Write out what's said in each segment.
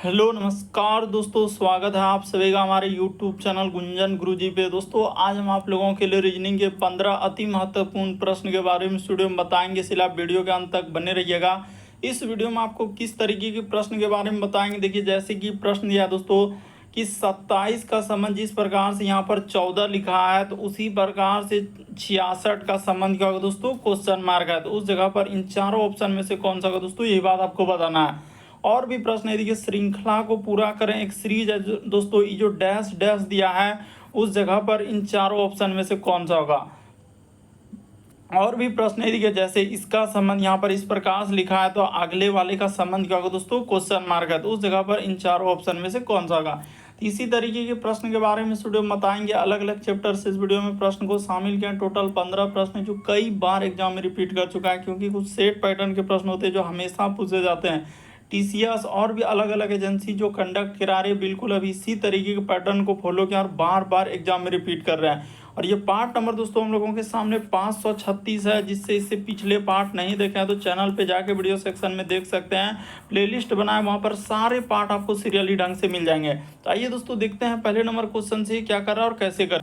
Hello नमस्कार दोस्तों, स्वागत है आप सभी का हमारे यूट्यूब चैनल गुंजन गुरुजी पे। दोस्तों आज हम आप लोगों के लिए रीजनिंग के 15 अति महत्वपूर्ण प्रश्न के बारे में इस वीडियो में बताएंगे, इसलिए आप वीडियो के अंत तक बने रहिएगा। इस वीडियो में आपको किस तरीके के प्रश्न के बारे में बताएंगे, देखिए जैसे कि प्रश्न दिया दोस्तों कि 27 का संबंध जिस प्रकार से यहाँ पर 14 लिखा है तो उसी प्रकार से 66 का संबंध क्या होगा दोस्तों, क्वेश्चन मार्क है। तो उस जगह पर इन चारों ऑप्शन में से कौन सा होगा दोस्तों, यही बात आपको बताना है। और भी प्रश्न है, देखिए श्रृंखला को पूरा करें, एक सीरीज है दोस्तों, ये जो डैश डैश दिया है उस जगह पर इन चारों ऑप्शन में से कौन सा होगा। और भी प्रश्न है, देखिए जैसे इसका संबंध यहाँ पर इस प्रकार से लिखा है तो अगले वाले का संबंध क्या होगा दोस्तों, क्वेश्चन मार्क है। तो उस जगह पर इन चारों ऑप्शन में से कौन सा होगा। तो इसी तरीके के प्रश्न के बारे में इस वीडियो में बताएंगे, अलग अलग चैप्टर से इस वीडियो में प्रश्न को शामिल किया। टोटल 15 प्रश्न जो कई बार एग्जाम में रिपीट कर चुका है, क्योंकि कुछ सेट पैटर्न के प्रश्न होते हैं जो हमेशा पूछे जाते हैं। टीसीएस और भी अलग अलग एजेंसी जो कंडक्ट करा रहे बिल्कुल अभी इसी तरीके के पैटर्न को फॉलो किया और बार बार एग्जाम में रिपीट कर रहे हैं। और ये पार्ट नंबर दोस्तों हम लोगों के सामने 536 है, जिससे इससे पिछले पार्ट नहीं देखे हैं तो चैनल पे जाके वीडियो सेक्शन में देख सकते हैं। प्लेलिस्ट बनाए, वहाँ पर सारे पार्ट आपको सीरियली ढंग से मिल जाएंगे। तो आइए दोस्तों देखते हैं पहले नंबर क्वेश्चन से क्या कर रहा है और कैसे कर।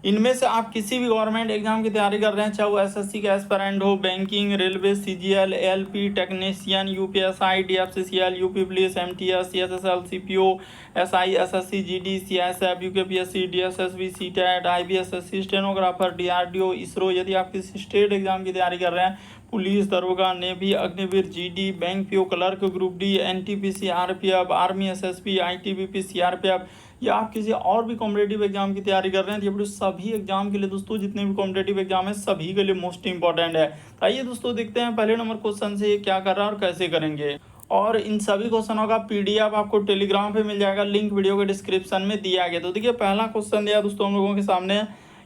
इनमें से आप किसी भी गवर्नमेंट एग्जाम की तैयारी कर रहे हैं, चाहे वो एसएससी का एस्पिरेंट हो, banking, railway, CGL, ALP, technician, UPSI, DFCCL, UP police, MTS, CSSL, CPO, SI, SSC, GD, CSF, UKPSC, DSSB, CTET, IBSSC, stenographer, DRDO, ISRO. यदि आप किसी स्टेट एग्जाम की तैयारी कर रहे हैं, पुलिस, दरोगा, navy, Agniveer, GD, bank PO, clerk, group D, NTPC, RPF, army, SSB, ITBP, CRPF, या आप किसी और भी कॉम्पिटेटिव एग्जाम की तैयारी कर रहे हैं, तो ये सभी एग्जाम के लिए दोस्तों, जितने भी कॉम्पिटेटिव एग्जाम है सभी के लिए मोस्ट इंपॉर्टेंट है। तो आइए दोस्तों देखते हैं पहले नंबर क्वेश्चन से ये क्या कर रहा है और कैसे करेंगे। और इन सभी क्वेश्चनों का पीडीएफ आपको टेलीग्राम पे मिल जाएगा, लिंक वीडियो के डिस्क्रिप्शन में दिया गया। तो देखिए पहला क्वेश्चन दिया दोस्तों हम लोगों के सामने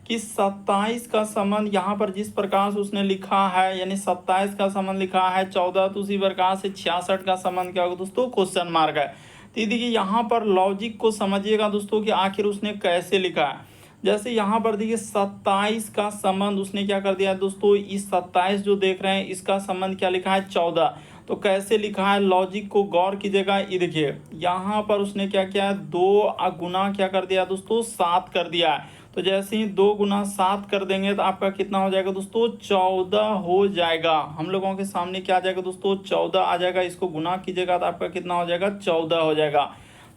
कि 27 का संबंध यहाँ पर जिस प्रकार से उसने लिखा है, यानी 27 का संबंध लिखा है 14, तो उसी प्रकार से 66 का संबंध क्या होगा दोस्तों, क्वेश्चन मार्क है। तो देखिए यहाँ पर लॉजिक को समझिएगा दोस्तों कि आखिर उसने कैसे लिखा है। जैसे यहाँ पर देखिए 27 का संबंध उसने क्या कर दिया है दोस्तों, इस 27 जो देख रहे हैं इसका संबंध क्या लिखा है, 14। तो कैसे लिखा है, लॉजिक को गौर कीजिएगा। ये देखिए यहाँ पर उसने क्या किया है, 2 गुना क्या कर दिया दोस्तों, 7 कर दिया है। तो जैसे ही 2 गुना 7 कर देंगे तो आपका कितना हो जाएगा दोस्तों, 14 हो जाएगा। हम लोगों के सामने क्या आ जाएगा दोस्तों, 14 आ जाएगा। इसको गुना कीजिएगा तो आपका कितना हो जाएगा, 14 हो जाएगा।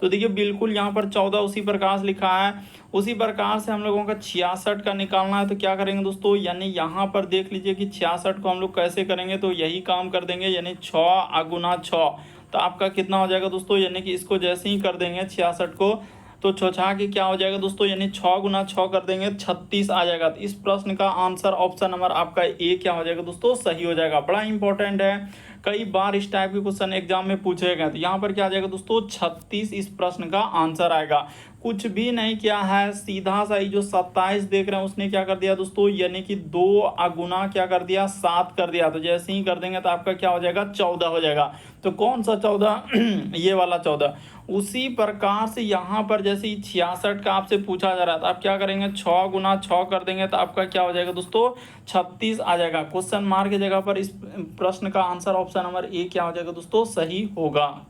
तो देखिए बिल्कुल यहाँ पर 14 उसी प्रकार से लिखा है। उसी प्रकार से हम लोगों का 66 का निकालना है, तो क्या करेंगे दोस्तों, यानी यहाँ पर देख लीजिए कि 66 को हम लोग कैसे करेंगे, तो यही काम कर देंगे, यानी 6 गुना 6। तो आपका कितना हो जाएगा दोस्तों, यानी कि इसको जैसे ही कर देंगे 66 को तो छछा के क्या हो जाएगा दोस्तों, यानी 6 गुना 6 कर देंगे 36 आ जाएगा। तो इस प्रश्न का आंसर ऑप्शन नंबर आपका ए क्या हो जाएगा दोस्तों, सही हो जाएगा। बड़ा इंपॉर्टेंट है, कई बार इस टाइप के क्वेश्चन एग्जाम में पूछे गए। तो यहाँ पर क्या आ जाएगा दोस्तों, 36 इस प्रश्न का आंसर आएगा। कुछ भी नहीं किया है, सीधा सा ही जो 27 देख रहे हैं उसने क्या कर दिया दोस्तों, यानी कि 2 गुना क्या कर दिया, 7 कर दिया। तो जैसे ही कर देंगे तो आपका क्या हो जाएगा, 14 हो जाएगा। तो कौन सा 14 ये वाला 14। उसी प्रकार से यहाँ पर जैसे ही 66 का आपसे पूछा जा रहा था, आप क्या करेंगे, 6 गुना 6 कर देंगे तो आपका क्या हो जाएगा दोस्तों, 36 आ जाएगा। क्वेश्चन मार्क की जगह पर इस प्रश्न का आंसर ऑप्शन नंबर ए क्या हो जाएगा दोस्तों, सही होगा।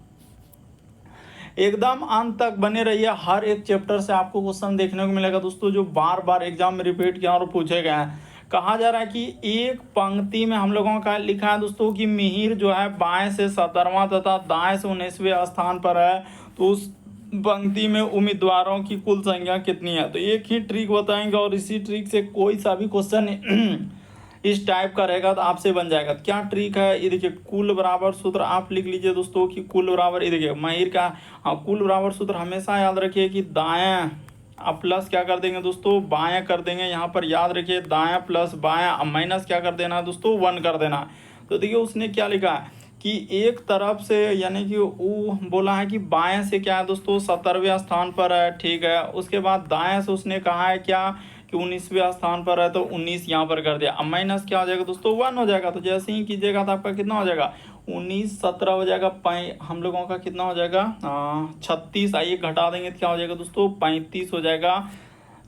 एकदम अंत तक बने रहिए, हर एक चैप्टर से आपको क्वेश्चन देखने को मिलेगा दोस्तों जो बार बार एग्जाम में रिपीट किया और पूछे गए हैं। कहा जा रहा है कि एक पंक्ति में हम लोगों का लिखा है दोस्तों कि मिहिर जो है बाएं से 17वां तथा दाएं से 19वें स्थान पर है, तो उस पंक्ति में उम्मीदवारों की कुल संख्या कितनी है। तो एक ही ट्रिक बताएंगे और इसी ट्रिक से कोई सा भी क्वेश्चन इस टाइप का रहेगा तो आपसे बन जाएगा। तो क्या ट्रिक है, ये देखिए कुल बराबर सूत्र आप लिख लीजिए दोस्तों कि कुल बराबर, ये देखिए माहिर का कुल बराबर सूत्र हमेशा याद रखिए कि दायां अब प्लस क्या कर देंगे दोस्तों, बायां कर देंगे। यहाँ पर याद रखिए दायां प्लस बायां, अब माइनस क्या कर देना दोस्तों, 1 कर देना। तो देखिए उसने क्या लिखा है कि एक तरफ से, यानी कि वो बोला है कि बाएं से क्या है दोस्तों, 17वें स्थान पर है, ठीक है। उसके बाद दाएं से उसने कहा है क्या कि 19वें स्थान पर है, तो 19 यहाँ पर कर दिया। अब माइनस क्या हो जाएगा दोस्तों, 1 हो जाएगा। तो जैसे ही कीजिएगा तो आपका कितना हो जाएगा, 19 17 हो जाएगा, हम लोगों का कितना हो जाएगा, 36। आइए घटा देंगे तो क्या हो जाएगा दोस्तों, 35 हो जाएगा।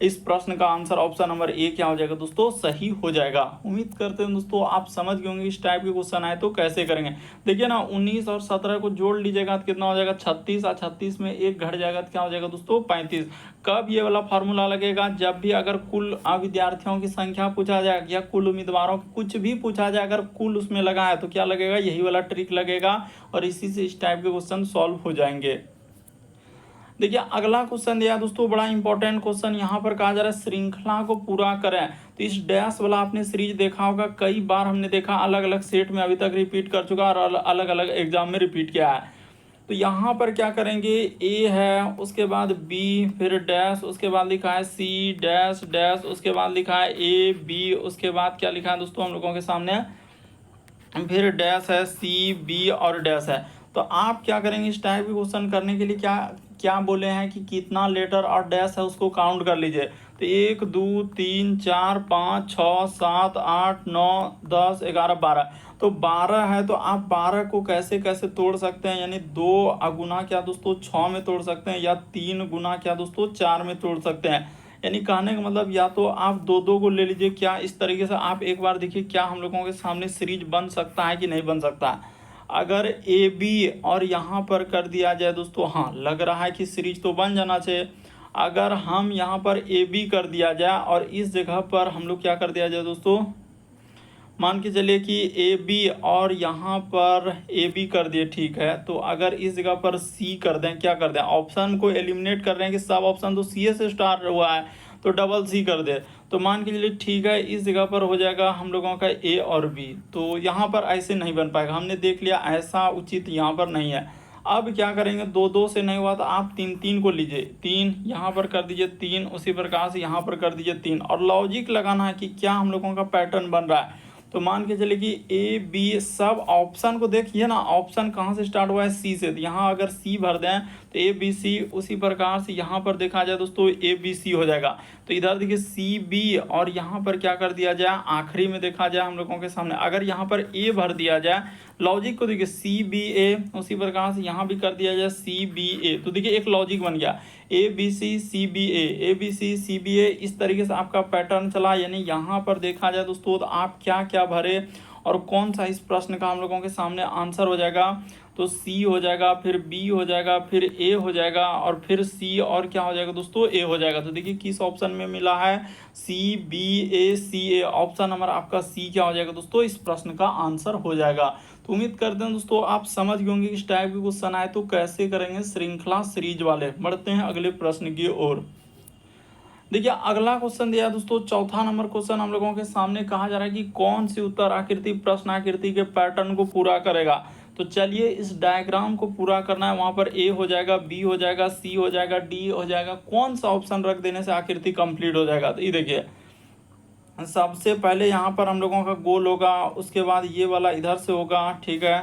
इस प्रश्न का आंसर ऑप्शन नंबर ए क्या हो जाएगा दोस्तों, सही हो जाएगा। उम्मीद करते हैं दोस्तों आप समझ गए होंगे इस टाइप के क्वेश्चन आए तो कैसे करेंगे। देखिए ना 19 और 17 को जोड़ लीजिएगा तो कितना हो जाएगा 36, और 36 में एक घट जाएगा तो क्या हो जाएगा दोस्तों 35। कब ये वाला फार्मूला लगेगा, जब भी अगर कुल विद्यार्थियों की संख्या पूछा जाए या कुल उम्मीदवारों कुछ भी पूछा जाए, अगर कुल उसमें लगा है तो क्या लगेगा, यही वाला ट्रिक लगेगा और इसी से इस टाइप के क्वेश्चन सॉल्व हो जाएंगे। देखिए अगला क्वेश्चन दिया दोस्तों, बड़ा इंपॉर्टेंट क्वेश्चन। यहाँ पर कहा जा रहा है श्रृंखला को पूरा करें। तो इस डैश वाला आपने सीरीज देखा होगा, कई बार हमने देखा, अलग अलग सेट में अभी तक रिपीट कर चुका और अलग अलग एग्जाम में रिपीट किया है। तो यहाँ पर क्या करेंगे, ए है, उसके बाद बी, फिर डैश, उसके बाद लिखा है सी डैश डैश, उसके बाद लिखा है ए बी, उसके बाद क्या लिखा है दोस्तों हम लोगों के सामने, फिर डैश है, सी बी और डैश है। तो आप क्या करेंगे, इस टाइप के क्वेश्चन करने के लिए क्या क्या बोले हैं कि कितना लेटर और डैश है उसको काउंट कर लीजिए। तो 1 2 3 4 5 6 7 8 9 10 11 12, तो 12 है। तो आप 12 को कैसे कैसे तोड़ सकते हैं, यानी 2 गुना क्या दोस्तों 6 में तोड़ सकते हैं, या 3 गुना क्या दोस्तों 4 में तोड़ सकते हैं। यानी कहने का मतलब या तो आप दो दो को ले लीजिए, क्या इस तरीके से आप एक बार देखिए क्या हम लोगों के सामने सीरीज बन सकता है कि नहीं बन सकता है। अगर ए बी और यहाँ पर कर दिया जाए दोस्तों, हाँ लग रहा है कि सीरीज तो बन जाना चाहिए। अगर हम यहाँ पर ए बी कर दिया जाए और इस जगह पर हम लोग क्या कर दिया जाए दोस्तों, मान के चलिए कि ए बी और यहाँ पर ए बी कर दिए, ठीक है। तो अगर इस जगह पर सी कर दें, क्या कर दें, ऑप्शन को एलिमिनेट कर रहे हैं कि सब ऑप्शन तो सी से स्टार्ट हुआ है, तो डबल सी कर दे, तो मान के चलिए ठीक है, इस जगह पर हो जाएगा हम लोगों का ए और बी। तो यहाँ पर ऐसे नहीं बन पाएगा, हमने देख लिया ऐसा उचित यहाँ पर नहीं है। अब क्या करेंगे, दो दो से नहीं हुआ तो आप 3 3 को लीजिए, 3 यहाँ पर कर दीजिए, 3 उसी प्रकार से यहाँ पर कर दीजिए 3, और लॉजिक लगाना है कि क्या हम लोगों का पैटर्न बन रहा है। तो मान के चलिए कि ए बी सब ऑप्शन को देखिए ना, ऑप्शन कहाँ से स्टार्ट हुआ है, सी से। तो यहाँ अगर सी भर दें तो ए बी सी, उसी प्रकार से यहाँ पर देखा जाए दोस्तों ए बी सी हो जाएगा। तो इधर देखिए सी बी, और यहाँ पर क्या कर दिया जाए, आखिरी में देखा जाए हम लोगों के सामने अगर यहाँ पर ए भर दिया जाए, लॉजिक को देखिए सी बी ए, उसी प्रकार से यहाँ भी कर दिया जाए सी बी ए। तो देखिए एक लॉजिक बन गया, A B C C B A B C C B A, इस तरीके से आपका पैटर्न चला। यानी यहाँ पर देखा जाए दोस्तों तो आप क्या क्या भरे और कौन सा इस प्रश्न का हम लोगों के सामने आंसर हो जाएगा, तो सी हो जाएगा, फिर बी हो जाएगा, फिर ए हो जाएगा, और फिर सी, और क्या हो जाएगा दोस्तों ए हो जाएगा। तो देखिए किस ऑप्शन में मिला है, सी बी ए सी ए, ऑप्शन नंबर आपका सी क्या हो जाएगा दोस्तों, इस प्रश्न का आंसर हो जाएगा। तो उम्मीद करते हैं दोस्तों आप समझ गए होंगे इस टाइप के क्वेश्चन आए तो कैसे करेंगे श्रृंखला सीरीज वाले। बढ़ते हैं अगले प्रश्न की ओर। देखिए अगला क्वेश्चन दिया दोस्तों, चौथा नंबर क्वेश्चन हम लोगों के सामने कहा जा रहा है कि कौन सी उत्तर आकृति प्रश्न आकृति के पैटर्न को पूरा करेगा। तो चलिए इस डायग्राम को पूरा करना है। वहां पर ए हो जाएगा, बी हो जाएगा, सी हो जाएगा, डी हो जाएगा, कौन सा ऑप्शन रख देने से आकृति कंप्लीट हो जाएगा। तो ये देखिए सबसे पहले यहाँ पर हम लोगों का गोल होगा, उसके बाद ये वाला इधर से होगा, ठीक है।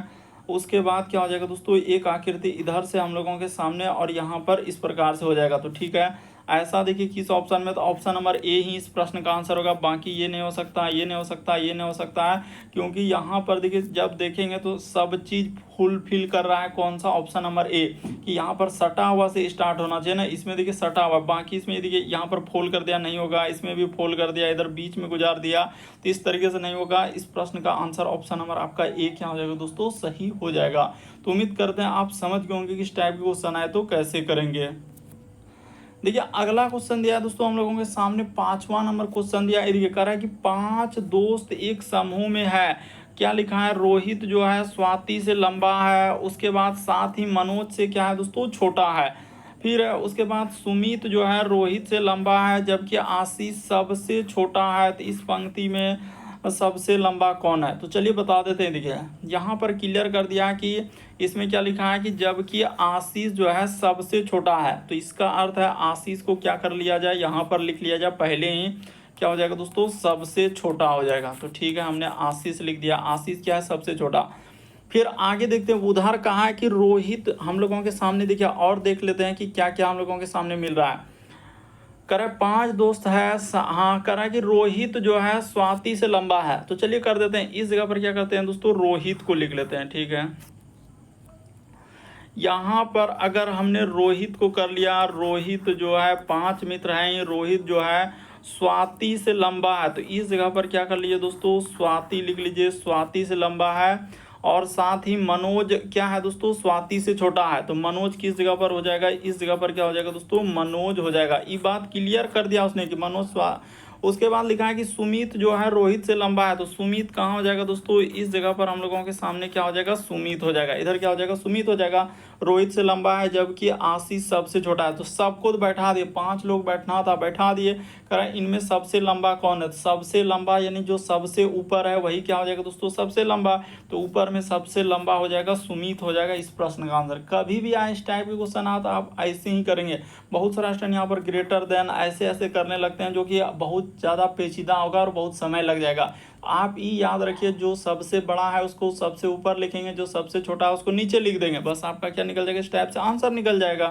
उसके बाद क्या हो जाएगा दोस्तों, एक आकृति इधर से हम लोगों के सामने और यहाँ पर इस प्रकार से हो जाएगा। तो ठीक है, ऐसा देखिए किस ऑप्शन में, तो ऑप्शन नंबर ए ही इस प्रश्न का आंसर होगा। बाकी ये नहीं हो सकता, ये नहीं हो सकता, ये नहीं हो सकता है, क्योंकि यहाँ पर देखिए जब देखेंगे तो सब चीज़ फुलफिल कर रहा है कौन सा, ऑप्शन नंबर ए, कि यहाँ पर सटा हुआ से स्टार्ट होना चाहिए ना, इसमें देखिए सटा हुआ, बाकी इसमें देखिए यहाँ पर फोल्ड कर दिया नहीं होगा, इसमें भी फोल्ड कर दिया, इधर बीच में गुजार दिया, तो इस तरीके से नहीं होगा। इस प्रश्न का आंसर ऑप्शन नंबर आपका ए क्या हो जाएगा दोस्तों, सही हो जाएगा। तो उम्मीद करते हैं आप समझ गए होंगे कि इस टाइप के क्वेश्चन आए तो कैसे करेंगे। देखिए अगला क्वेश्चन दिया है दोस्तों हम लोगों के सामने, 5वां नंबर क्वेश्चन दिया है। ये कह रहा है कि 5 दोस्त एक समूह में है, क्या लिखा है, रोहित जो है स्वाति से लंबा है, उसके बाद साथ ही मनोज से क्या है दोस्तों छोटा है, फिर उसके बाद सुमित जो है रोहित से लंबा है, जबकि आशीष सबसे छोटा है। तो इस पंक्ति में सबसे लंबा कौन है। तो चलिए बता देते हैं। देखिए यहाँ पर क्लियर कर दिया कि इसमें क्या लिखा है कि जबकि आशीष जो है सबसे छोटा है, तो इसका अर्थ है आशीष को क्या कर लिया जाए, यहाँ पर लिख लिया जाए, पहले ही क्या हो जाएगा दोस्तों, सबसे छोटा हो जाएगा। तो ठीक है, हमने आशीष लिख दिया, आशीष क्या है सबसे छोटा। फिर आगे देखते हैं, उधर कहा है कि रोहित हम लोगों के सामने, देखिए और देख लेते हैं कि क्या क्या हम लोगों के सामने मिल रहा है। करे 5 दोस्त है, हाँ करा कि रोहित जो है स्वाति से लंबा है। तो चलिए कर देते हैं, इस जगह पर क्या करते हैं दोस्तों, रोहित को लिख लेते हैं, ठीक है। यहाँ पर अगर हमने रोहित को कर लिया, रोहित जो है 5 मित्र हैं, ये रोहित जो है स्वाति से लंबा है, तो इस जगह पर क्या कर लीजिए दोस्तों, स्वाति लिख लीजिए, स्वाति से लंबा है। और साथ ही मनोज क्या है दोस्तों, स्वाति से छोटा है, तो मनोज किस जगह पर हो जाएगा, इस जगह पर क्या हो जाएगा दोस्तों, मनोज हो जाएगा। ये बात क्लियर कर दिया उसने कि मनोज उसके बाद लिखा है कि सुमित जो है रोहित से लंबा है, तो सुमित कहाँ हो जाएगा दोस्तों, इस जगह पर हम लोगों के सामने क्या हो जाएगा, सुमित हो जाएगा। इधर क्या हो जाएगा, सुमित हो जाएगा। रोहित से लंबा है जबकि आशीष सबसे छोटा है, तो सबको तो बैठा दिए, 5 लोग बैठना था, बैठा दिए। करें इनमें सबसे लंबा कौन है, तो सबसे लंबा यानी जो सबसे ऊपर है वही क्या हो जाएगा दोस्तों, सबसे लंबा। तो ऊपर में सबसे लंबा हो जाएगा सुमित हो जाएगा इस प्रश्न का आंसर। कभी भी आए इस टाइप के क्वेश्चन आता आप ऐसे ही करेंगे। बहुत सारा स्टूडेंट यहाँ पर ग्रेटर देन ऐसे ऐसे करने लगते हैं, जो कि बहुत ज़्यादा पेचीदा होगा और बहुत समय लग जाएगा। आप ये याद रखिए, जो सबसे बड़ा है उसको सबसे ऊपर लिखेंगे, जो सबसे छोटा है उसको नीचे लिख देंगे, बस आपका क्या निकल जाएगा, इस टाइप से आंसर निकल जाएगा।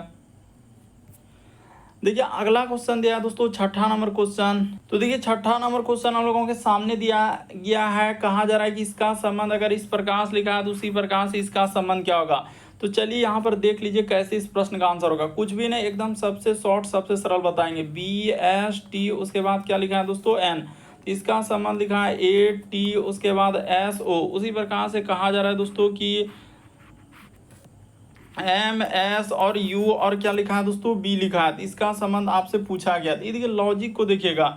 देखिए अगला क्वेश्चन दिया है दोस्तों, 6ठा नंबर क्वेश्चन। तो देखिए 6ठा नंबर क्वेश्चन हम लोगों के सामने दिया गया है, कहा जा रहा है कि इसका संबंध अगर इस प्रकार से लिखा है तो उसी प्रकार से इसका संबंध क्या होगा। तो चलिए यहाँ पर देख लीजिए कैसे इस प्रश्न का आंसर होगा। कुछ भी नहीं, एकदम सबसे शॉर्ट सबसे सरल बताएंगे। BST उसके बाद क्या लिखा है दोस्तों, N, इसका संबंध लिखा है AT उसके बाद SO। उसी प्रकार से कहा जा रहा है दोस्तों कि MS और U और क्या लिखा है दोस्तों, B लिखा है, इसका संबंध आपसे पूछा गया। ये देखिए लॉजिक को देखिएगा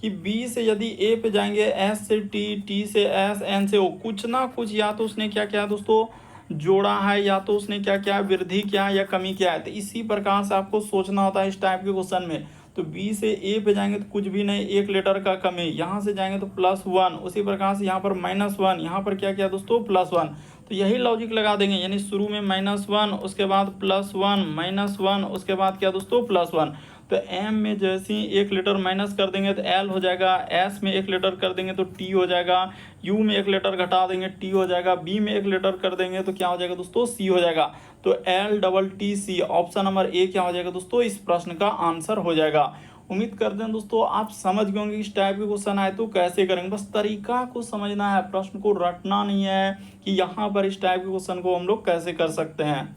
कि B से यदि A पे जाएंगे, S से T, T से S, N से O, कुछ ना कुछ या तो उसने क्या किया दोस्तों, जोड़ा है, या तो उसने क्या किया, वृद्धि किया है या कमी किया है। तो इसी प्रकार से आपको सोचना होता है इस टाइप के क्वेश्चन में। तो B से A पे जाएंगे तो कुछ भी नहीं, 1 लेटर का कमी, यहाँ से जाएंगे तो +1, उसी प्रकार से यहाँ पर -1, यहाँ पर क्या किया दोस्तों, +1। तो यही लॉजिक लगा देंगे, यानी शुरू में -1 उसके बाद +1 -1 उसके बाद क्या दोस्तों, +1। तो M में जैसे ही 1 लेटर माइनस कर देंगे तो L हो जाएगा, S में 1 लेटर कर देंगे तो T हो जाएगा, U में 1 लेटर घटा देंगे T हो जाएगा, B में 1 लेटर कर देंगे तो क्या हो जाएगा दोस्तों, C हो जाएगा। तो LTTC ऑप्शन नंबर A क्या हो जाएगा दोस्तों, इस प्रश्न का आंसर हो जाएगा। उम्मीद करते हैं दोस्तों आप समझ गए होंगे इस टाइप के क्वेश्चन आए तो कैसे करेंगे। बस तरीका को समझना है, प्रश्न को रटना नहीं है कि यहाँ पर इस टाइप के क्वेश्चन को हम लोग कैसे कर सकते हैं।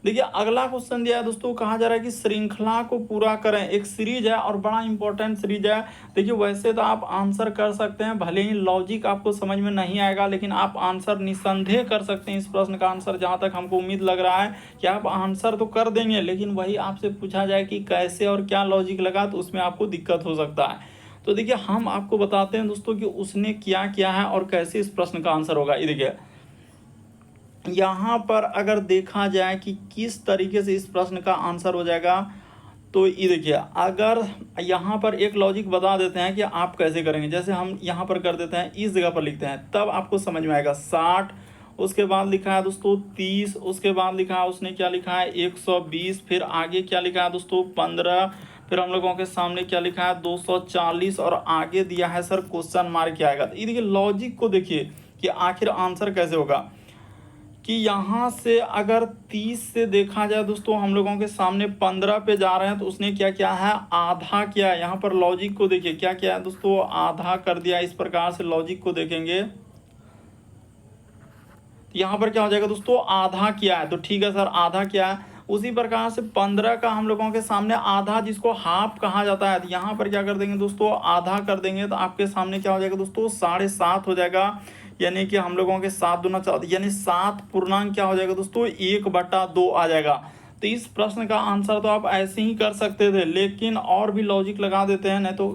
देखिए अगला क्वेश्चन दिया है दोस्तों, कहा जा रहा है कि श्रृंखला को पूरा करें। एक सीरीज है और बड़ा इंपॉर्टेंट सीरीज है। देखिए वैसे तो आप आंसर कर सकते हैं, भले ही लॉजिक आपको समझ में नहीं आएगा, लेकिन आप आंसर निसंदेह कर सकते हैं। इस प्रश्न का आंसर जहां तक हमको उम्मीद लग रहा है कि आप आंसर तो कर देंगे, लेकिन वही आपसे पूछा जाए कि कैसे और क्या लॉजिक लगा, तो उसमें आपको दिक्कत हो सकता है। तो देखिए हम आपको बताते हैं दोस्तों कि उसने क्या किया है और कैसे इस प्रश्न का आंसर होगा। ये देखिए यहाँ पर अगर देखा जाए कि किस तरीके से इस प्रश्न का आंसर हो जाएगा, तो ये देखिए अगर यहाँ पर एक लॉजिक बता देते हैं कि आप कैसे करेंगे। जैसे हम यहाँ पर कर देते हैं, इस जगह पर लिखते हैं, तब आपको समझ में आएगा। 60 उसके बाद लिखा है दोस्तों 30, उसके बाद लिखा है उसने क्या लिखा है 120, फिर आगे क्या लिखा है दोस्तों 15, फिर हम लोगों के सामने क्या लिखा है 240, और आगे दिया है सर क्वेश्चन मार्क क्या आएगा। तो ये देखिए लॉजिक को देखिए कि आखिर आंसर कैसे होगा। कि यहाँ से अगर 30 से देखा जाए दोस्तों, हम लोगों के सामने 15 पे जा रहे हैं, तो उसने क्या किया है, आधा किया है। यहाँ पर लॉजिक को देखिए क्या किया है दोस्तों, आधा कर दिया। इस प्रकार से लॉजिक को देखेंगे, यहाँ पर क्या हो जाएगा दोस्तों, आधा किया है, तो ठीक है सर आधा किया है। उसी प्रकार से 15 का हम लोगों के सामने आधा, जिसको हाफ कहा जाता है, तो यहाँ पर क्या कर देंगे दोस्तों, आधा कर देंगे, तो आपके सामने क्या हो जाएगा दोस्तों, 7.5 हो जाएगा। यानी कि हम लोगों के 7 दूना 14, यानी 7 पूर्णांक क्या हो जाएगा दोस्तों, 1/2 आ जाएगा। तो इस प्रश्न का आंसर तो आप ऐसे ही कर सकते थे, लेकिन और भी लॉजिक लगा देते हैं, नहीं तो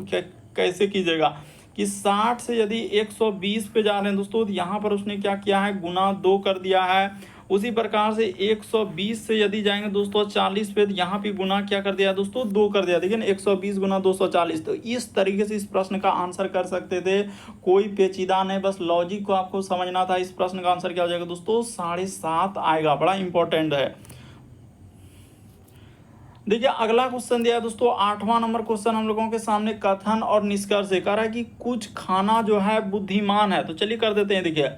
कैसे कीजिएगा कि 60 से यदि 120 पे जा रहे हैं दोस्तों, तो यहाँ पर उसने क्या किया है, गुना 2 कर दिया है। उसी प्रकार से 120 से यदि जाएंगे दोस्तों 40 पे, तो यहाँ पे गुना क्या कर दिया दोस्तों, 2 कर दिया। देखिए 120 गुना 240, तो इस तरीके से इस प्रश्न का आंसर कर सकते थे, कोई पेचीदा नहीं, बस लॉजिक को आपको समझना था। इस प्रश्न का आंसर क्या हो जाएगा दोस्तों, 7.5 आएगा, बड़ा इंपॉर्टेंट है। देखिए अगला क्वेश्चन दिया है दोस्तों, 8वां नंबर क्वेश्चन हम लोगों के सामने कथन और निष्कर्ष से कह रहा है कि कुछ खाना जो है बुद्धिमान है। तो चलिए कर देते हैं। देखिए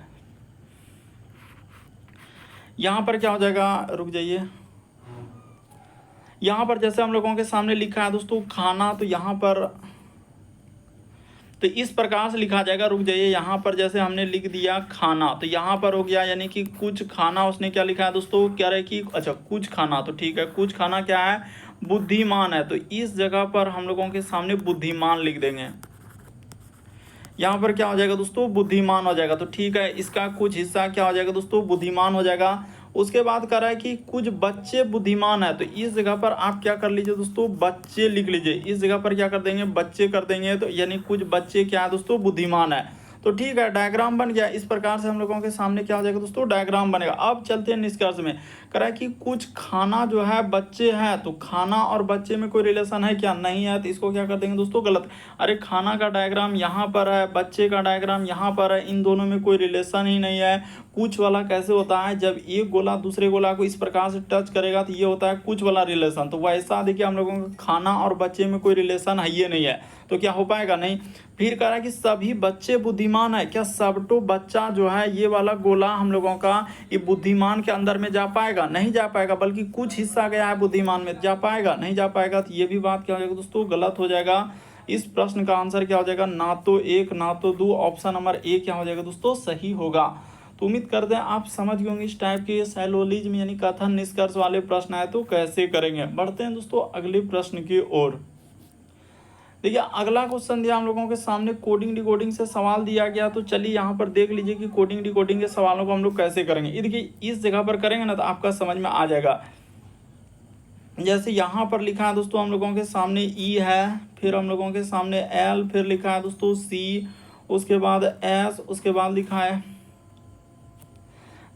यहाँ पर क्या हो जाएगा, रुक जाइए, यहाँ पर जैसे हम लोगों के सामने लिखा है दोस्तों खाना, तो यहाँ पर तो इस प्रकार से लिखा जाएगा। रुक जाइए, यहाँ पर जैसे हमने लिख दिया खाना, तो यहाँ पर हो गया यानी कि कुछ खाना। उसने क्या लिखा है दोस्तों, कह रहे कि अच्छा कुछ खाना, तो ठीक है कुछ खाना क्या है, बुद्धिमान है। तो इस जगह पर हम लोगों के सामने बुद्धिमान लिख देंगे। यहाँ पर क्या हो जाएगा दोस्तों, बुद्धिमान हो जाएगा। तो ठीक है, इसका कुछ हिस्सा क्या हो जाएगा दोस्तों, बुद्धिमान हो जाएगा। उसके बाद कह रहा है कि कुछ बच्चे बुद्धिमान है, तो इस जगह पर आप क्या कर लीजिए दोस्तों, बच्चे लिख लीजिए। इस जगह पर क्या कर देंगे, बच्चे कर देंगे। तो यानी कुछ बच्चे क्या है दोस्तों, बुद्धिमान है। तो ठीक है, डायग्राम बन गया। इस प्रकार से हम लोगों के सामने क्या हो जाएगा दोस्तों, डायग्राम बनेगा। अब चलते हैं निष्कर्ष में। कह रहा है कि कुछ खाना जो है बच्चे हैं, तो खाना और बच्चे में कोई रिलेशन है क्या, नहीं है। तो इसको क्या कर देंगे दोस्तों, गलत। अरे खाना का डायग्राम यहाँ पर है, बच्चे का डायग्राम यहाँ पर है, इन दोनों में कोई रिलेशन ही नहीं है। कुछ वाला कैसे होता है, जब एक गोला दूसरे गोला को इस प्रकार से टच करेगा तो ये होता है कुछ वाला रिलेशन। तो वैसा देखिए हम लोगों का खाना और बच्चे में कोई रिलेशन है ये नहीं है, तो क्या हो पाएगा, नहीं। फिर कह रहा है कि सभी बच्चे बुद्धिमान है, क्या सबटो बच्चा जो है ये वाला गोला हम लोगों का ये बुद्धिमान के अंदर में जा पाएगा, नहीं जा पाएगा। बल्कि कुछ हिस्सा गया है बुद्धिमान में, जा पाएगा, नहीं जा पाएगा। तो ये भी बात क्या हो जाएगा दोस्तों, गलत हो जाएगा। इस प्रश्न का आंसर क्या हो जाएगा, ना तो 1 ना तो 2, ऑप्शन नंबर ए क्या हो जाएगा दोस्तों, सही होगा। तो उम्मीद करते हैं आप समझ गए होंगे इस टाइप के साइलोलिज्म यानी कथन निष्कर्ष वाले प्रश्न आए तो कैसे करेंगे। बढ़ते हैं दोस्तों अगले प्रश्न की ओर। देखिए अगला क्वेश्चन दिया हम लोगों के सामने, कोडिंग डिकोडिंग से सवाल दिया गया। तो चलिए यहाँ पर देख लीजिए कि कोडिंग डिकोडिंग के सवालों को हम लोग कैसे करेंगे। ये देखिए इस जगह पर करेंगे ना तो आपका समझ में आ जाएगा। जैसे यहाँ पर लिखा है दोस्तों हम लोगों के सामने ई है, फिर हम लोगों के सामने एल, फिर लिखा है दोस्तों सी, उसके बाद एस, उसके बाद लिखा है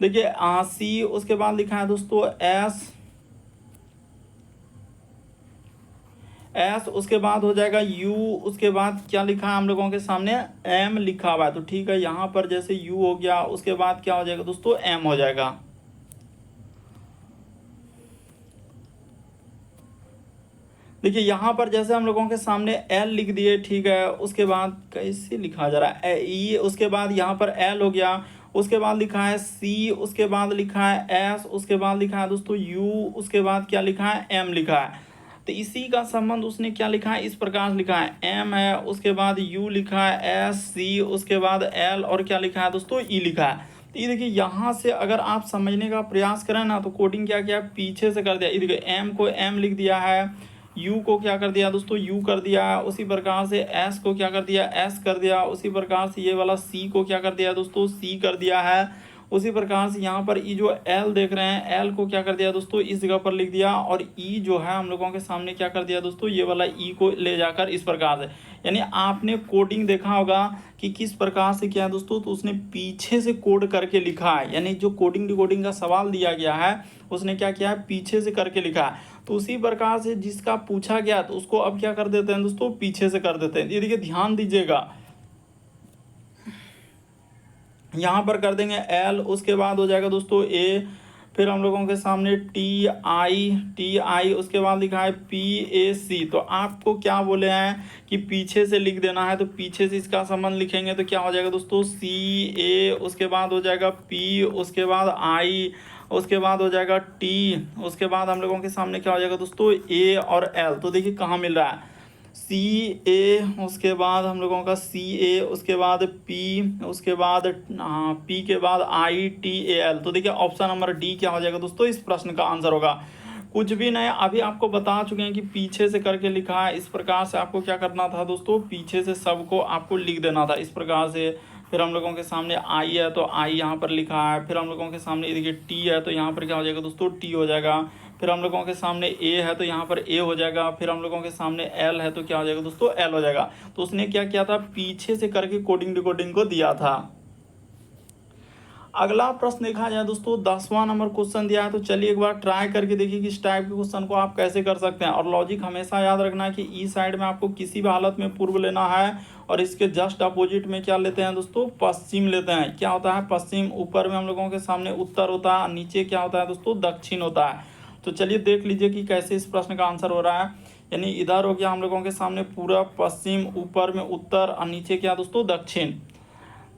देखिए सी, उसके बाद लिखा है दोस्तों एस, उसके बाद हो जाएगा यू, उसके बाद क्या लिखा है हम लोगों के सामने, एम लिखा हुआ है। तो ठीक है, यहाँ पर जैसे यू हो गया, उसके बाद क्या हो जाएगा दोस्तों, एम हो जाएगा। देखिए यहाँ पर जैसे हम लोगों के सामने एल लिख दिए, ठीक है, उसके बाद कैसे लिखा जा रहा है ई, उसके बाद यहाँ पर एल हो गया, उसके बाद लिखा है सी, उसके बाद लिखा है एस, उसके बाद लिखा है दोस्तों यू, उसके बाद क्या लिखा है, एम लिखा है। तो इसी का संबंध उसने क्या लिखा है, इस प्रकार से लिखा है, एम है, उसके बाद यू लिखा है, एस, सी, उसके बाद एल, और क्या लिखा है दोस्तों, ई लिखा है। तो ये देखिए यहाँ से अगर आप समझने का प्रयास करें ना तो कोडिंग क्या किया, पीछे से कर दिया। ये देखिए एम को एम लिख दिया है, यू को क्या कर दिया दोस्तों, यू कर दिया, उसी प्रकार से एस को क्या कर दिया, एस कर दिया, उसी प्रकार से ये वाला सी को क्या कर दिया दोस्तों, सी कर दिया है। उसी प्रकार से यहाँ पर ई जो एल देख रहे हैं, एल को क्या कर दिया दोस्तों, इस जगह पर लिख दिया, और ई जो है हम लोगों के सामने क्या कर दिया दोस्तों, ये वाला ई को ले जाकर इस प्रकार से। यानी आपने कोडिंग देखा होगा कि किस प्रकार से क्या है दोस्तों, तो उसने पीछे से कोड करके लिखा है। यानी जो कोडिंग डिकोडिंग का सवाल दिया गया है उसने क्या किया है, पीछे से करके लिखा है। तो उसी प्रकार से जिसका पूछा गया तो उसको अब क्या कर देते हैं दोस्तों, पीछे से कर देते हैं। ये देखिए ध्यान दीजिएगा, यहाँ पर कर देंगे एल, उसके बाद हो जाएगा दोस्तों ए, फिर हम लोगों के सामने टी आई, उसके बाद लिखा है पी ए सी। तो आपको क्या बोले हैं कि पीछे से लिख देना है, तो पीछे से इसका संबंध लिखेंगे तो क्या हो जाएगा दोस्तों, सी ए, उसके बाद हो जाएगा पी, उसके बाद आई, उसके बाद हो जाएगा टी, उसके बाद हम लोगों के सामने क्या हो जाएगा दोस्तों, ए और एल। तो देखिए कहाँ मिल रहा है, सी ए, उसके बाद हम लोगों का सी ए, उसके बाद पी, उसके बाद पी के बाद आई टी ए एल। तो देखिए ऑप्शन नंबर डी क्या हो जाएगा दोस्तों, इस प्रश्न का आंसर होगा। कुछ भी नहीं, अभी आपको बता चुके हैं कि पीछे से करके लिखा है। इस प्रकार से आपको क्या करना था दोस्तों, पीछे से सबको आपको लिख देना था इस प्रकार से। फिर हम लोगों के सामने आई है तो आई यहाँ पर लिखा है, फिर हम लोगों के सामने देखिए टी है तो यहाँ पर क्या हो जाएगा दोस्तों, टी हो जाएगा। फिर हम लोगों के सामने ए है तो यहाँ पर ए हो जाएगा, फिर हम लोगों के सामने एल है तो क्या हो जाएगा दोस्तों, एल हो जाएगा। तो उसने क्या किया था, पीछे से करके कोडिंग डिकोडिंग को दिया था। अगला प्रश्न देखा जाए दोस्तों, 10वां नंबर क्वेश्चन दिया है। तो चलिए एक बार ट्राई करके देखिए कि इस टाइप के क्वेश्चन को आप कैसे कर सकते हैं। और लॉजिक हमेशा याद रखना है कि ई साइड में आपको किसी भी हालत में पूर्व लेना है, और इसके जस्ट अपोजिट में क्या लेते हैं दोस्तों, पश्चिम लेते हैं। क्या होता है, पश्चिम, ऊपर में हम लोगों के सामने उत्तर होता है, नीचे क्या होता है दोस्तों, दक्षिण होता है। तो चलिए देख लीजिए कि कैसे इस प्रश्न का आंसर हो रहा है। यानी इधर हो गया हम लोगों के सामने पूरा पश्चिम, ऊपर में उत्तर, और नीचे क्या दोस्तों, दक्षिण।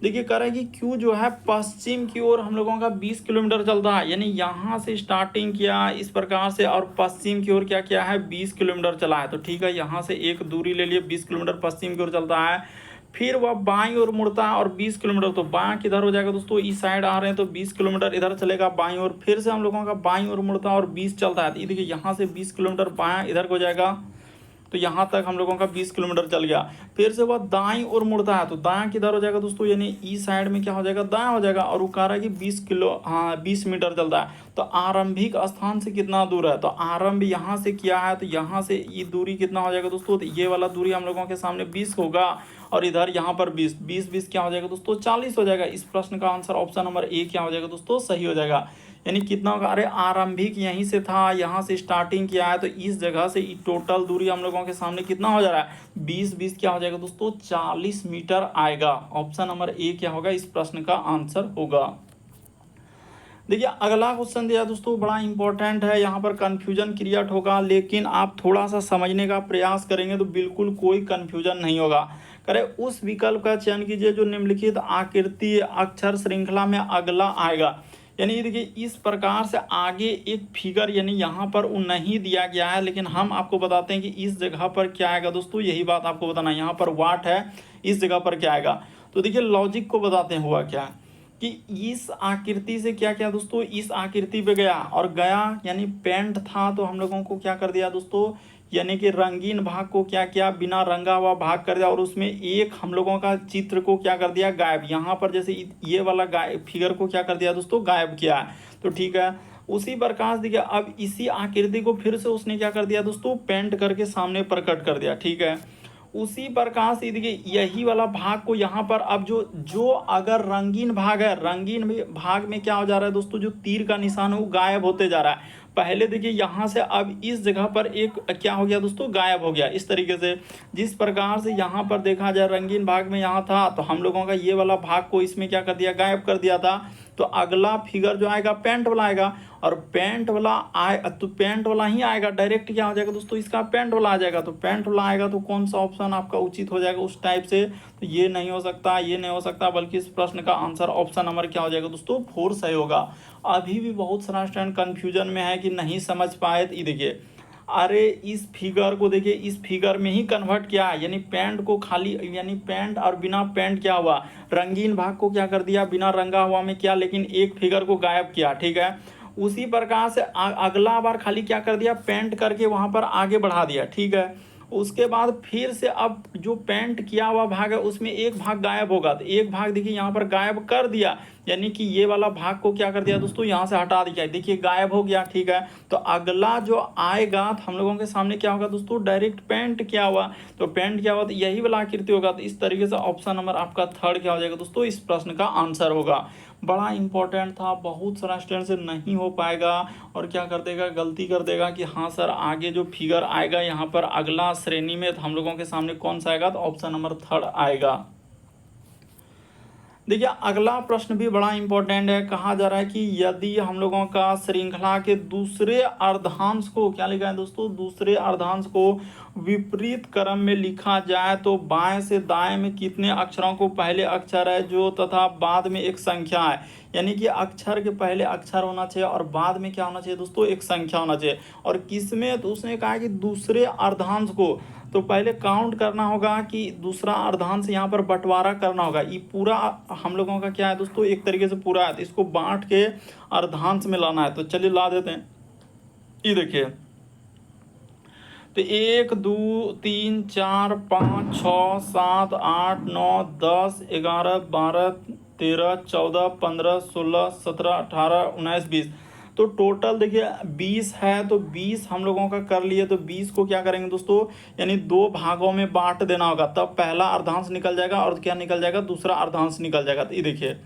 देखिए कह रहा है कि क्यू जो है पश्चिम की ओर हम लोगों का 20 किलोमीटर चलता है। यानी यहाँ से स्टार्टिंग किया इस प्रकार से, और पश्चिम की ओर क्या किया है, 20 किलोमीटर चला है। तो ठीक है, यहाँ से एक दूरी ले लिए, 20 किलोमीटर पश्चिम की ओर चलता है। फिर वह बाईं ओर मुड़ता है और 20 किलोमीटर, तो बायां किधर हो जाएगा दोस्तों, इस साइड आ रहे हैं तो 20 किलोमीटर इधर चलेगा बाईं ओर। फिर से हम लोगों का बाईं ओर मुड़ता है और 20 चलता है, तो ये देखिए यहाँ से 20 किलोमीटर बायां इधर हो जाएगा, तो यहाँ तक हम लोगों का 20 किलोमीटर चल गया। फिर से वह दाईं ओर मुड़ता है, तो दायां किधर हो जाएगा दोस्तों, यानी ई साइड में क्या हो जाएगा, दायां हो जाएगा। और वो कह रहा है कि 20 मीटर चलता है, तो आरंभिक स्थान से कितना दूर है, तो आरंभ यहाँ से किया है, तो यहाँ से ये दूरी कितना हो जाएगा दोस्तों, तो ये वाला दूरी हम लोगों के सामने 20 होगा, और इधर यहाँ पर 20 क्या हो जाएगा दोस्तों, 40 हो जाएगा। इस प्रश्न का आंसर ऑप्शन नंबर ए क्या हो जाएगा दोस्तों, सही हो जाएगा। यानी कितना होगा, अरे आरंभिक यहीं से था, यहाँ से स्टार्टिंग किया है, तो इस जगह से टोटल दूरी हम लोगों के सामने कितना हो जा रहा है, 20 क्या हो जाएगा दोस्तों, 40 मीटर आएगा। ऑप्शन नंबर ए क्या होगा, इस प्रश्न का आंसर होगा। देखिए अगला क्वेश्चन दिया दोस्तों, बड़ा इंपॉर्टेंट है, यहाँ पर कंफ्यूजन क्रिएट होगा, लेकिन आप थोड़ा सा समझने का प्रयास करेंगे तो बिल्कुल कोई कंफ्यूजन नहीं होगा। करें उस विकल्प का चयन कीजिए जो निम्नलिखित आकृति अक्षर श्रृंखला में अगला आएगा। यानी देखिए इस प्रकार से आगे एक फिगर, यानी यहाँ पर वो नहीं दिया गया है, लेकिन हम आपको बताते हैं कि इस जगह पर क्या आएगा दोस्तों, यही बात आपको बताना है। यहाँ पर वाट है, इस जगह पर क्या आएगा, तो देखिए लॉजिक को बताते हैं हुआ क्या है कि इस आकृति से क्या क्या दोस्तों, इस आकृति पे गया और गया, यानी पेंट था, तो हम लोगों को क्या कर दिया दोस्तों, यानी कि रंगीन भाग को क्या किया, बिना रंगा हुआ भाग कर दिया, और उसमें एक हम लोगों का चित्र को क्या कर दिया, गायब। यहाँ पर जैसे ये वाला गायब फिगर को क्या कर दिया दोस्तों, गायब किया है, तो ठीक है। उसी प्रकार देखिए अब इसी आकृति को फिर से उसने क्या कर दिया दोस्तों, पेंट करके सामने प्रकट कर दिया, ठीक है। उसी प्रकार से देखिए यही वाला भाग को यहाँ पर अब जो अगर रंगीन भाग है, रंगीन भाग में क्या हो जा रहा है दोस्तों, जो तीर का निशान है वो गायब होते जा रहा है। पहले देखिए यहाँ से अब इस जगह पर एक क्या हो गया दोस्तों, गायब हो गया। इस तरीके से जिस प्रकार से यहाँ पर देखा जाए रंगीन भाग में यहाँ था, तो हम लोगों का ये वाला भाग को इसमें क्या कर दिया, गायब कर दिया था। तो अगला फिगर जो आएगा पेंट वाला आएगा, और पेंट वाला आए तो पेंट वाला ही आएगा, डायरेक्ट क्या हो जाएगा दोस्तों, इसका पेंट वाला आ जाएगा। तो पेंट वाला आएगा तो कौन सा ऑप्शन आपका उचित हो जाएगा उस टाइप से, तो ये नहीं हो सकता, ये नहीं हो सकता, बल्कि इस प्रश्न का आंसर ऑप्शन नंबर क्या हो जाएगा दोस्तों, 4 सही होगा। अभी भी बहुत सारा स्टूडेंट कन्फ्यूजन में है कि नहीं समझ पाए, तो देखिए अरे इस फिगर को देखिए, इस फिगर में ही कन्वर्ट किया है, यानी पेंट को खाली, यानी पेंट और बिना पेंट क्या हुआ, रंगीन भाग को क्या कर दिया, बिना रंगा हुआ में किया, लेकिन एक फिगर को गायब किया, ठीक है। उसी प्रकार से अगला बार खाली क्या कर दिया, पेंट करके वहां पर आगे बढ़ा दिया, ठीक है। उसके बाद फिर से अब जो पेंट किया हुआ भाग है उसमें एक भाग गायब होगा, तो एक भाग देखिए यहाँ पर गायब कर दिया, यानी कि ये वाला भाग को क्या कर दिया दोस्तों, यहाँ से हटा दिया, देखिए गायब हो गया, ठीक है। तो अगला जो आएगा तो हम लोगों के सामने क्या होगा दोस्तों, डायरेक्ट पेंट किया हुआ, तो पेंट किया हुआ तो यही वाला आकृति होगा। तो इस तरीके से ऑप्शन नंबर आपका 3 क्या हो जाएगा दोस्तों, इस प्रश्न का आंसर होगा। बड़ा इंपॉर्टेंट था, बहुत सारा स्टूडेंट से नहीं हो पाएगा और क्या कर देगा, गलती कर देगा कि हाँ सर आगे जो फिगर आएगा यहाँ पर अगला श्रेणी में, तो हम लोगों के सामने कौन सा आएगा, तो ऑप्शन नंबर 3 आएगा। देखिए अगला प्रश्न भी बड़ा इंपॉर्टेंट है। कहा जा रहा है कि यदि हम लोगों का श्रृंखला के दूसरे अर्धांश को क्या लिखा है दोस्तों, दूसरे अर्धांश को विपरीत क्रम में लिखा जाए तो बाएं से दाएं में कितने अक्षरों को पहले अक्षर है जो तथा बाद में एक संख्या है। यानी कि अक्षर के पहले अक्षर होना चाहिए और बाद में क्या होना चाहिए दोस्तों, एक संख्या होना चाहिए। और किसमें, तो उसने कहा कि दूसरे अर्धांश को, तो पहले काउंट करना होगा कि दूसरा अर्धांश यहाँ पर बंटवारा करना होगा। ये पूरा हम लोगों का क्या है दोस्तों, एक तरीके से पूरा है, तो इसको बांट के अर्धांश में लाना है। तो चलिए ला देते हैं। ये देखिए तो 1 2 3 4 5 6 7 8 9 10 11 12 13 14 15 16 17 18 19 20, तो टोटल देखिए 20 है। तो 20 हम लोगों का कर लिए, तो 20 को क्या करेंगे दोस्तों, यानी 2 भागों में बांट देना होगा, तब पहला अर्धांश निकल जाएगा और क्या निकल जाएगा, दूसरा अर्धांश निकल जाएगा। तो ये देखिए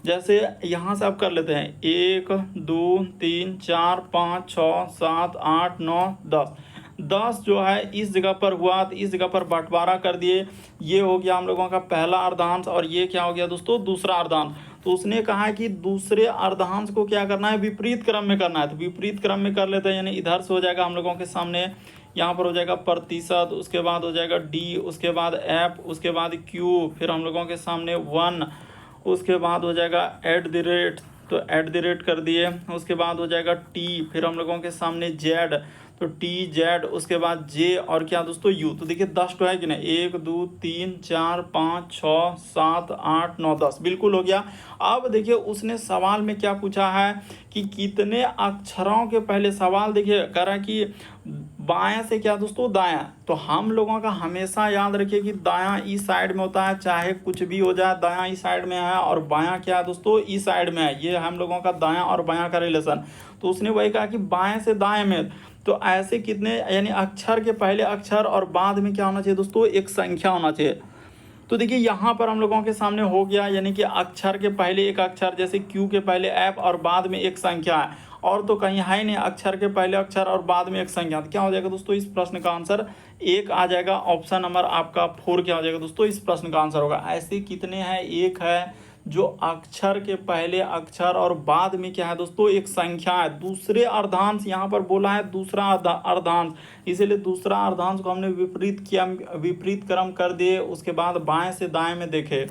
जैसे यहाँ से आप कर लेते हैं 1 2 3 4 5 6 7 8 9 10, 10 जो है इस जगह पर हुआ, तो इस जगह पर बंटवारा कर दिए। ये हो गया हम लोगों का पहला अर्धांश और ये क्या हो गया दोस्तों, दूसरा अर्धांश। तो उसने कहा है कि दूसरे अर्धांश को क्या करना है, विपरीत क्रम में करना है। तो विपरीत क्रम में कर लेते हैं, यानी इधर से हो जाएगा हम लोगों के सामने, यहाँ पर हो जाएगा प्रतिशत, उसके बाद हो जाएगा डी, उसके बाद एफ, उसके बाद क्यू, फिर हम लोगों के सामने 1, उसके बाद हो जाएगा एट द रेट, तो एट द रेट कर दिए। उसके बाद हो जाएगा टी, फिर हम लोगों के सामने जेड, तो टी जेड, उसके बाद जे और क्या दोस्तों यू। तो देखिए 10 तो है कि नहीं, 1 2 3 4 5 6 7 8 9 10, बिल्कुल हो गया। अब देखिए उसने सवाल में क्या पूछा है कि कितने अक्षरों के पहले, सवाल देखिए कह रहा है कि बायां से क्या दोस्तों दायां। तो हम लोगों का हमेशा याद रखिए कि दायां इस साइड में होता है, चाहे कुछ भी हो जाए दायां इस साइड में है और बायां क्या है दोस्तों इस साइड में है। ये हम लोगों का दायां और बायां का रिलेशन। तो उसने वही कहा कि बाएं से दाएं में, तो ऐसे कितने यानी अक्षर के पहले अक्षर और बाद में क्या होना चाहिए दोस्तों एक संख्या होना चाहिए। तो देखिए यहाँ पर हम लोगों के सामने हो गया, यानी कि अक्षर के पहले एक अक्षर, जैसे क्यू के पहले एफ और बाद में एक संख्या है, और तो कहीं है ही नहीं, अक्षर के पहले अक्षर और बाद में एक संख्या। तो क्या हो जाएगा दोस्तों इस प्रश्न का आंसर 1 आ जाएगा। ऑप्शन नंबर आपका 4 क्या हो जाएगा दोस्तों इस प्रश्न का आंसर होगा। ऐसे कितने हैं, एक है जो अक्षर के पहले अक्षर और बाद में क्या है दोस्तों एक संख्या है। दूसरे अर्धांश यहाँ पर बोला है, दूसरा अर्धांश, इसीलिए दूसरा अर्धांश को हमने विपरीत किया, विपरीत क्रम कर दिए, उसके बाद बाएं से दाएं में देखे।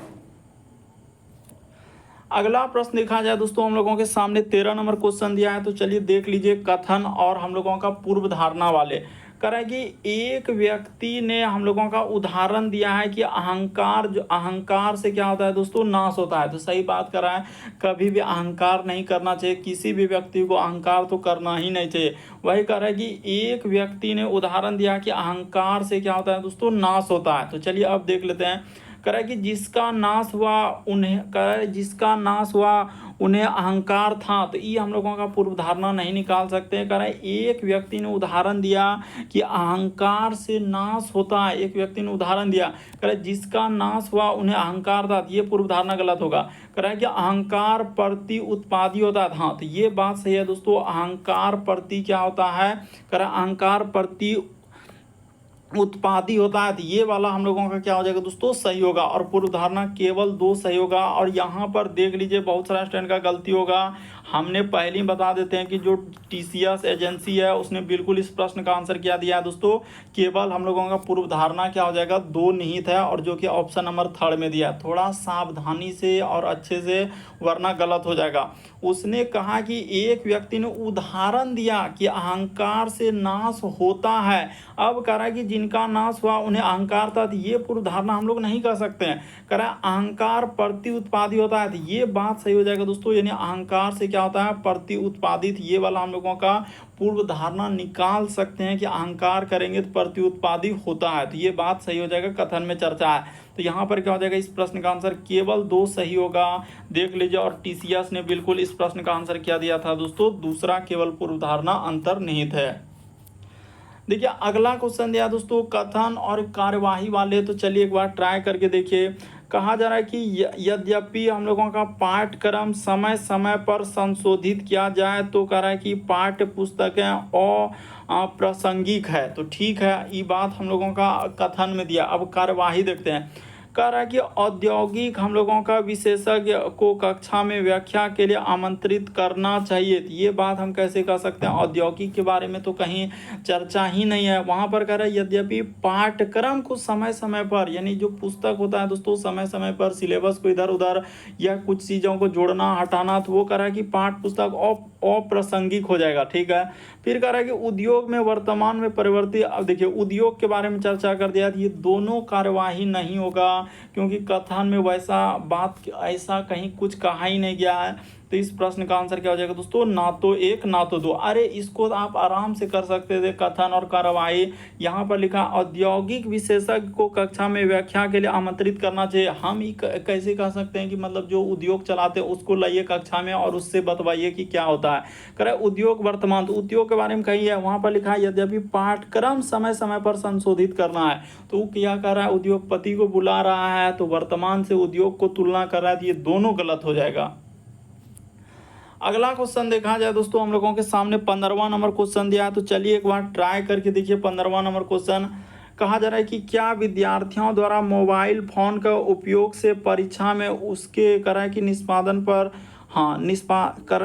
अगला प्रश्न देखा जाए दोस्तों हम लोगों के सामने 13 नंबर क्वेश्चन दिया है। तो चलिए देख लीजिए, कथन और हम लोगों का पूर्व धारणा वाले करें कि एक व्यक्ति ने हम लोगों का उदाहरण दिया है कि अहंकार, जो अहंकार से क्या होता है दोस्तों नाश होता है। तो सही बात कर रहा है, कभी भी अहंकार नहीं करना चाहिए, किसी भी व्यक्ति को अहंकार तो करना ही नहीं चाहिए। वही कह रहा है कि एक व्यक्ति ने उदाहरण दिया कि अहंकार से क्या होता है दोस्तों नाश होता है। तो चलिए अब देख लेते हैं। कह रहा है कि जिसका नाश हुआ उन्हें, कह रहा है जिसका नाश हुआ उन्हें अहंकार था। तो ये हम लोगों का पूर्व धारणा नहीं निकाल सकते। कह रहा है एक व्यक्ति ने उदाहरण दिया कि अहंकार से नाश होता है, एक व्यक्ति ने उदाहरण दिया, कह रहा है जिसका नाश हुआ उन्हें अहंकार था। ये पूर्व धारणा गलत होगा। कह रहा है कि अहंकार प्रति उत्पादी होता है। हाँ, तो ये बात सही है दोस्तों, अहंकार प्रति क्या होता है, कह रहा है अहंकार प्रति उत्पादी होता है। तो ये वाला हम लोगों का क्या हो जाएगा दोस्तों सही होगा, और पूर्व धारणा केवल 2 सही होगा। और यहाँ पर देख लीजिए बहुत सारा स्टूडेंट का गलती होगा। हमने पहले ही बता देते हैं कि जो टीसीएस एजेंसी है उसने बिल्कुल इस प्रश्न का आंसर क्या दिया है दोस्तों, केवल हम लोगों का पूर्व धारणा क्या हो जाएगा 2 निहित है, और जो कि ऑप्शन नंबर 3 में दिया है। थोड़ा सावधानी से और अच्छे से, वरना गलत हो जाएगा। उसने कहा कि एक व्यक्ति ने उदाहरण दिया कि अहंकार से नाश होता है। अब कह रहा है कि जिनका नाश हुआ उन्हें अहंकार था। तो ये पूर्व धारणा हम लोग नहीं कर सकते हैं। कह रहा है अहंकार प्रति उत्पादी होता है। तो ये बात सही हो जाएगा दोस्तों, यानी अहंकार से क्या होता है प्रति उत्पादित। ये वाला हम लोगों का पूर्व धारणा निकाल सकते हैं कि अहंकार करेंगे तो प्रति उत्पादी होता है। तो ये बात सही हो जाएगा, कथन में चर्चा है। तो यहाँ पर क्या हो जाएगा इस प्रश्न का आंसर केवल 2 सही होगा। देख लीजिए, और टीसीएस ने बिल्कुल इस प्रश्न का आंसर क्या दिया था दोस्तों, दूसरा, केवल पूर्व धारणा अंतर्निहित है। देखिए अगला क्वेश्चन दिया दोस्तों कथन और कार्यवाही वाले। तो चलिए एक बार ट्राई करके देखिए। कहा जा रहा है कि यद्यपि हम लोगों का पाठ्यक्रम समय समय पर संशोधित किया जाए, तो कह रहा है कि पाठ्य पुस्तकें अप्रासंगिक है। तो ठीक है, ये बात हम लोगों का कथन में दिया। अब कार्यवाही देखते हैं। कह रहा है कि औद्योगिक हम लोगों का विशेषज्ञ को कक्षा में व्याख्या के लिए आमंत्रित करना चाहिए। तो ये बात हम कैसे कर सकते हैं, औद्योगिक के बारे में तो कहीं चर्चा ही नहीं है। वहाँ पर कह रहा है यद्यपि पाठ्यक्रम को समय समय पर, यानी जो पुस्तक होता है दोस्तों समय समय पर सिलेबस को इधर उधर या कुछ चीज़ों को जोड़ना हटाना, तो वो कह रहा है कि पाठ्य पुस्तक अप्रासंगिक हो जाएगा। ठीक है, फिर कह रहा है कि उद्योग में वर्तमान में परिवर्तित। अब देखिए उद्योग के बारे में चर्चा कर दिया। ये दोनों कार्यवाही नहीं होगा, क्योंकि कथन में वैसा बात ऐसा कहीं कुछ कहा ही नहीं गया है। तो इस प्रश्न का आंसर क्या हो जाएगा दोस्तों, ना तो 1 ना तो 2। अरे इसको आप आराम से कर सकते थे, कथन और कार्यवाही। यहाँ पर लिखा औद्योगिक विशेषज्ञ को कक्षा में व्याख्या के लिए आमंत्रित करना चाहिए। हम कैसे कह सकते हैं कि मतलब जो उद्योग चलाते हैं उसको लाइए कक्षा में और उससे बतवाइए कि क्या होता है। करे उद्योग वर्तमान, तो उद्योग के बारे में कही है, वहाँ पर लिखा है यद्यपि पाठ्यक्रम समय समय पर संशोधित करना है। तो वो क्या कर रहा है, उद्योगपति को बुला रहा है, तो वर्तमान से उद्योग को तुलना कर रहा है। तो ये दोनों गलत हो जाएगा। अगला क्वेश्चन देखा जाए दोस्तों हम लोगों के सामने 15वां नंबर क्वेश्चन दिया है। तो चलिए एक बार ट्राई करके देखिए। 15वां नंबर क्वेश्चन कहा जा रहा है कि क्या विद्यार्थियों द्वारा मोबाइल फोन का उपयोग से परीक्षा में उसके कह कि निष्पादन पर,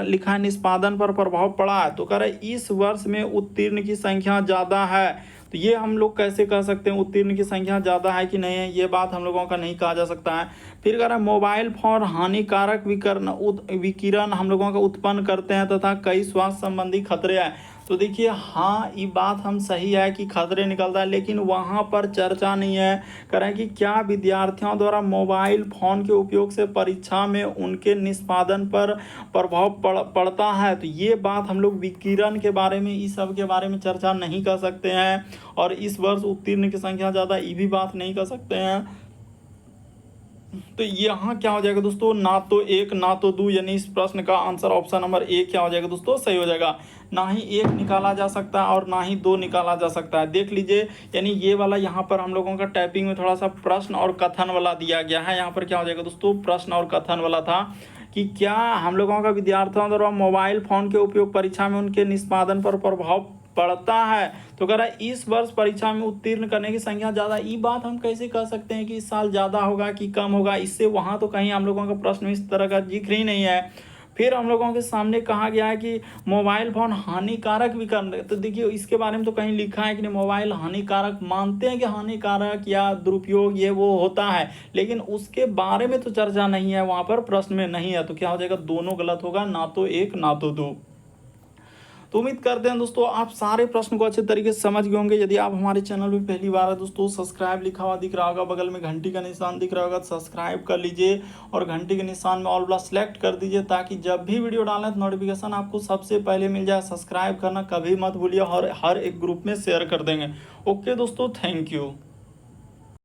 लिखा है निष्पादन पर प्रभाव पड़ा है। तो कह रहा है इस वर्ष में उत्तीर्ण की संख्या ज़्यादा है। तो ये हम लोग कैसे कह सकते हैं उत्तीर्ण की संख्या ज़्यादा है कि नहीं है, ये बात हम लोगों का नहीं कहा जा सकता है। फिर कह रहा है मोबाइल फोन हानिकारक विकिरण हम लोगों का उत्पन्न करते हैं तथा कई स्वास्थ्य संबंधी खतरे हैं। तो देखिए हाँ, ये बात हम सही है कि खतरे निकलता है, लेकिन वहाँ पर चर्चा नहीं है करें कि क्या विद्यार्थियों द्वारा मोबाइल फ़ोन के उपयोग से परीक्षा में उनके निष्पादन पर प्रभाव पड़ता है। तो ये बात हम लोग विकिरण के बारे में, इस सब के बारे में चर्चा नहीं कर सकते हैं, और इस वर्ष उत्तीर्ण की संख्या ज़्यादा, ये भी बात नहीं कर सकते हैं। तो यहाँ क्या हो जाएगा दोस्तों, ना तो एक ना तो दो, यानी इस प्रश्न का आंसर ऑप्शन नंबर ए क्या हो जाएगा दोस्तों, सही हो जाएगा। ना ही एक निकाला जा सकता है और ना ही दो निकाला जा सकता है। देख लीजिए, यानी ये वाला यहाँ पर हम लोगों का टाइपिंग में थोड़ा सा प्रश्न और कथन वाला दिया गया है। यहाँ पर क्या हो जाएगा दोस्तों, प्रश्न और कथन वाला था कि क्या हम लोगों का विद्यार्थियों द्वारा मोबाइल फ़ोन के उपयोग परीक्षा में उनके निष्पादन पर प्रभाव पड़ता है। तो कह रहा है इस वर्ष परीक्षा में उत्तीर्ण करने की संख्या ज़्यादा, ये बात हम कैसे कह सकते हैं कि इस साल ज़्यादा होगा कि कम होगा, इससे वहाँ तो कहीं हम लोगों का प्रश्न इस तरह का जिक्र ही नहीं है। फिर हम लोगों के सामने कहा गया है कि मोबाइल फ़ोन हानिकारक भी कर, तो देखिए इसके बारे में तो कहीं लिखा है कि नहीं मोबाइल हानिकारक, मानते हैं कि हानिकारक या दुरुपयोग ये वो होता है, लेकिन उसके बारे में तो चर्चा नहीं है, वहाँ पर प्रश्न में नहीं है। तो क्या हो जाएगा, दोनों गलत होगा, ना तो एक ना तो दो। तो उम्मीद करते हैं दोस्तों आप सारे प्रश्न को अच्छे तरीके से समझ गए होंगे। यदि आप हमारे चैनल में पहली बार है दोस्तों, सब्सक्राइब लिखा हुआ दिख रहा होगा, बगल में घंटी का निशान दिख रहा होगा, तो सब्सक्राइब कर लीजिए और घंटी के निशान में ऑल वाला सेलेक्ट कर दीजिए, ताकि जब भी वीडियो डालें तो नोटिफिकेशन आपको सबसे पहले मिल जाए। सब्सक्राइब करना कभी मत भूलिए और हर एक ग्रुप में शेयर कर देंगे। ओके दोस्तों, थैंक यू।